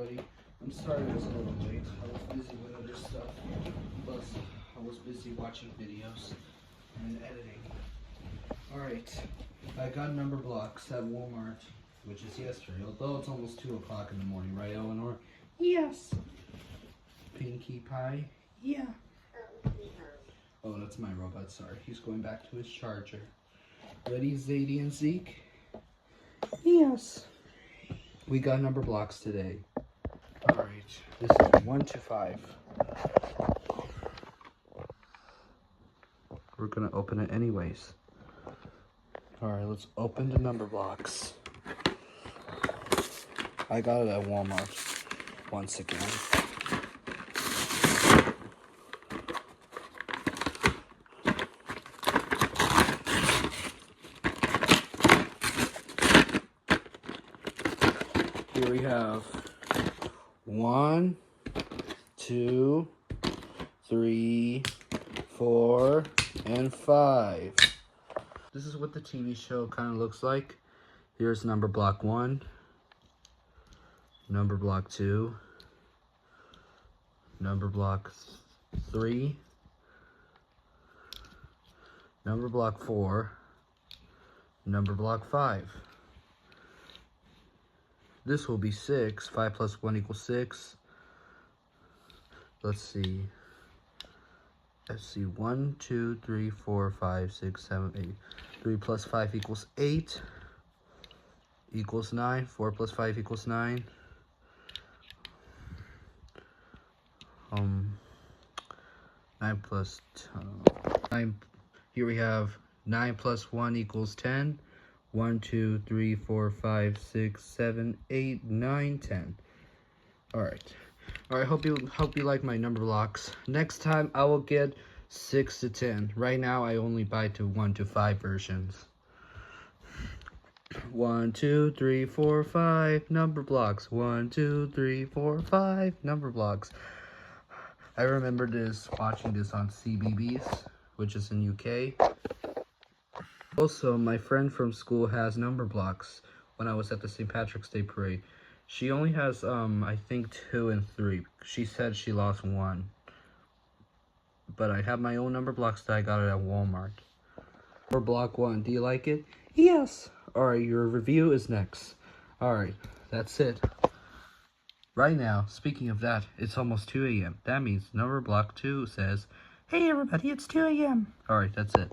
everybody. I'm sorry I was a little late. I was busy with other stuff. Plus, I was busy watching videos and editing. Alright, I got Numberblocks at Walmart, which is yesterday, although it's almost 2 o'clock in the morning, right, Elinor? Yes. Pinkie Pie? Yeah. Oh, that's my robot, sorry. He's going back to his charger. Ready, Zadie and Zeke? Yes. We got Numberblocks today. Alright, this is 1 to 5. We're gonna open it anyways. Alright, let's open the Numberblocks. I got it at Walmart once again. Here we have 1, 2, 3, 4, and 5. This is what the TV show kind of looks like. Here's Numberblock 1, Numberblock 2, Numberblock 3, Numberblock 4, Numberblock 5. This will be 6. 5 plus 1 equals 6. Let's see. 1, 2, 3, 4, 5, 6, 7, 8. 3 plus 5 equals 8. Equals 9. 4 plus 5 equals 9. 9 plus 9. Here we have 9 plus 1 equals 10. 1, 2, 3, 4, 5, 6, 7, 8, 9, 10. Alright. Alright, hope you like my Numberblocks. Next time I will get 6 to 10. Right now I only buy to 1 to 5 versions. 1, 2, 3, 4, 5 Numberblocks. 1, 2, 3, 4, 5 Numberblocks. I remember watching this on CBBS, which is in UK. Also, my friend from school has Numberblocks when I was at the St. Patrick's Day Parade. She only has, I think 2 and 3. She said she lost 1. But I have my own Numberblocks that I got it at Walmart. Numberblock 1, do you like it? Yes. Alright, your review is next. Alright, that's it. Right now, speaking of that, it's almost 2 a.m. That means Numberblock 2 says, "Hey everybody, it's 2 a.m. Alright, that's it.